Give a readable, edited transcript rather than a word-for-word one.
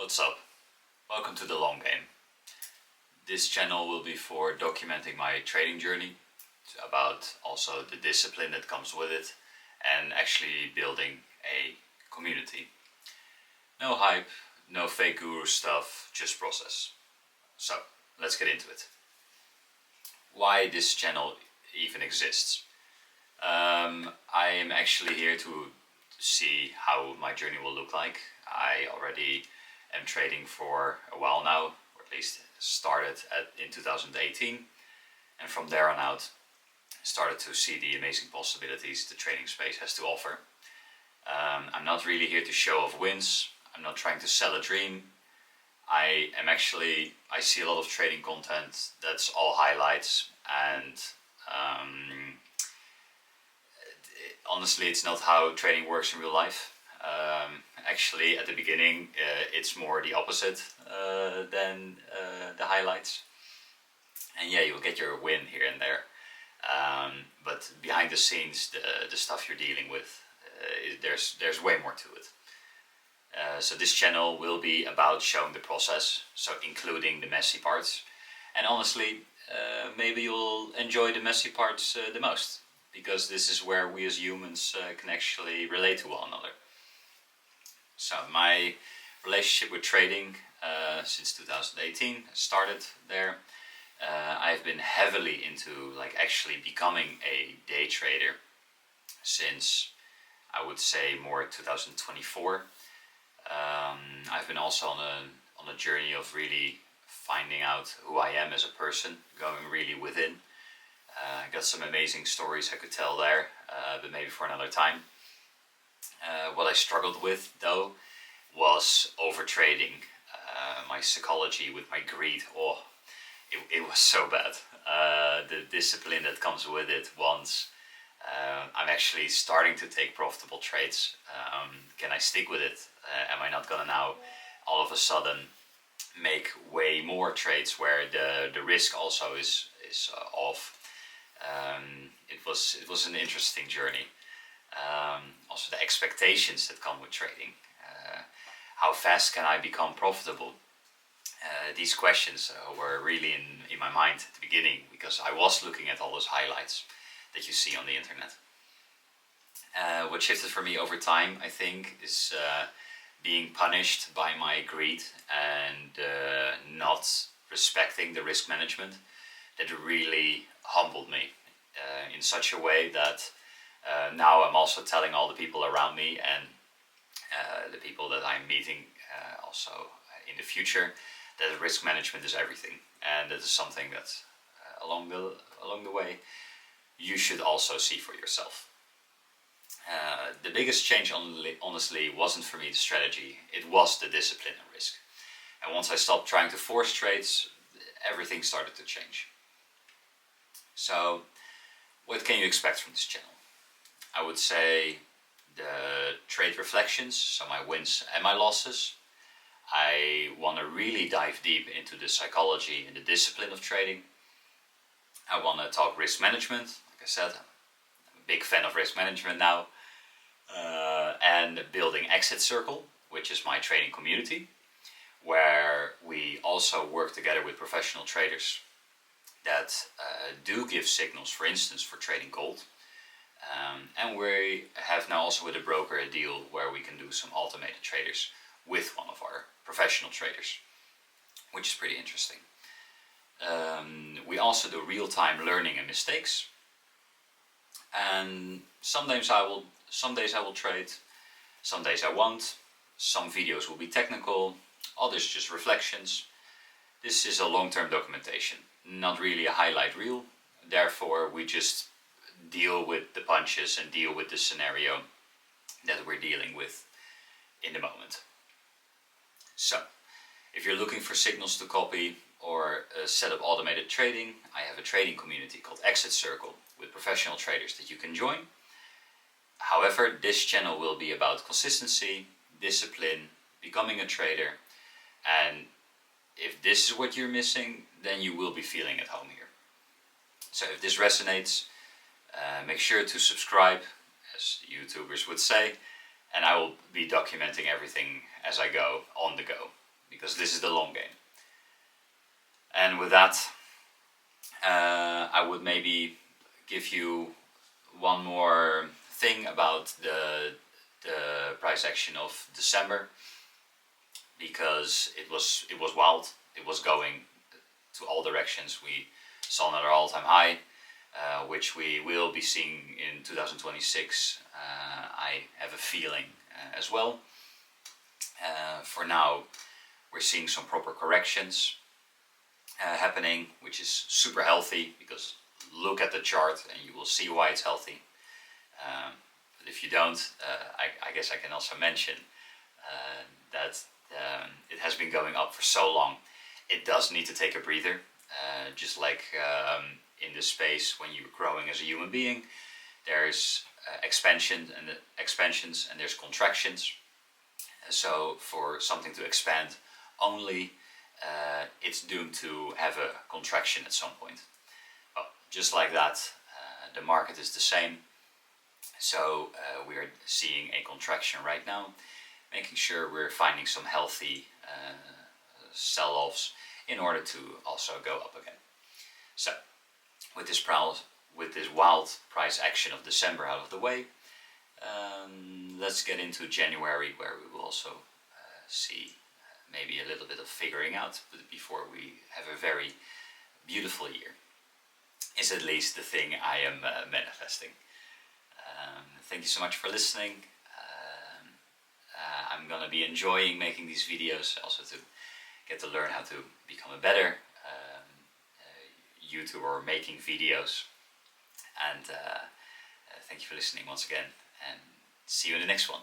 What's up? Welcome to The Long Game. This channel will be for documenting my trading journey, about also the discipline that comes with it, and actually building a community. No hype, no fake guru stuff, just process. So, let's get into it. Why this channel even exists. I am actually here to see how my journey will look like. I already am trading for a while now, or at least started in 2018, and from there on out started to see the amazing possibilities the trading space has to offer. I'm not really here to show off wins. I'm not trying to sell a dream. I see a lot of trading content that's all highlights, and honestly, it's not how trading works in real life. Actually, at the beginning, it's more the opposite than the highlights. And yeah, you'll get your win here and there. But behind the scenes, the stuff you're dealing with, there's way more to it. So this channel will be about showing the process, so including the messy parts. And honestly, maybe you'll enjoy the messy parts the most, because this is where we as humans can actually relate to one another. So my relationship with trading since 2018 started there. I've been heavily into actually becoming a day trader since, I would say, more 2024. I've been also on a journey of really finding out who I am as a person, going really within. I got some amazing stories I could tell there, but maybe for another time. What I struggled with, though, was overtrading. My psychology with my greed, it was so bad. The discipline that comes with it once I'm actually starting to take profitable trades. Can I stick with it? Am I not gonna now all of a sudden make way more trades where the risk also is off? It was an interesting journey. Also the expectations that come with trading. How fast can I become profitable? These questions were really in my mind at the beginning, because I was looking at all those highlights that you see on the internet. What shifted for me over time, I think, is being punished by my greed and not respecting the risk management. That really humbled me in such a way that now I'm also telling all the people around me and the people that I'm meeting also in the future, that risk management is everything, and that is something that along the way you should also see for yourself. The biggest change, honestly, wasn't for me the strategy, it was the discipline and risk. And once I stopped trying to force trades, everything started to change. So, what can you expect from this channel? I would say the trade reflections, so my wins and my losses. I want to really dive deep into the psychology and the discipline of trading. I want to talk risk management. Like I said, I'm a big fan of risk management now. And building Exit Circle, which is my trading community, where we also work together with professional traders that do give signals, for instance, for trading gold. And we have now also with a broker a deal where we can do some automated traders with one of our professional traders, which is pretty interesting. We also do real-time learning and mistakes. And some days I will trade, some days I won't. Some videos will be technical, others just reflections. This is a long-term documentation, not really a highlight reel. Therefore, we just deal with the punches and deal with the scenario that we're dealing with in the moment. So, if you're looking for signals to copy or set up automated trading, I have a trading community called Exit Circle with professional traders that you can join. However, this channel will be about consistency, discipline, becoming a trader, and if this is what you're missing, then you will be feeling at home here. So if this resonates, make sure to subscribe, as YouTubers would say, and I will be documenting everything as I go, on the go. because this is the long game. And with that, I would maybe give you one more thing about the price action of December, because it was wild. It was going to all directions. We saw another all-time high, which we will be seeing in 2026. I have a feeling as well. For now, we're seeing some proper corrections happening, which is super healthy, because look at the chart and you will see why it's healthy. But if you don't, I guess I can also mention that it has been going up for so long. It does need to take a breather, just like in this space when you're growing as a human being. There's expansions and there's contractions. So for something to expand only, it's doomed to have a contraction at some point. Well, just like that, the market is the same. So we're seeing a contraction right now, making sure we're finding some healthy sell-offs in order to also go up again. So with this wild price action of December out of the way, let's get into January, where we will also see maybe a little bit of figuring out, but before we have a very beautiful year, is at least the thing I am manifesting. Thank you so much for listening. I'm gonna be enjoying making these videos, also to get to learn how to become a better YouTuber making videos. And thank you for listening once again, and see you in the next one.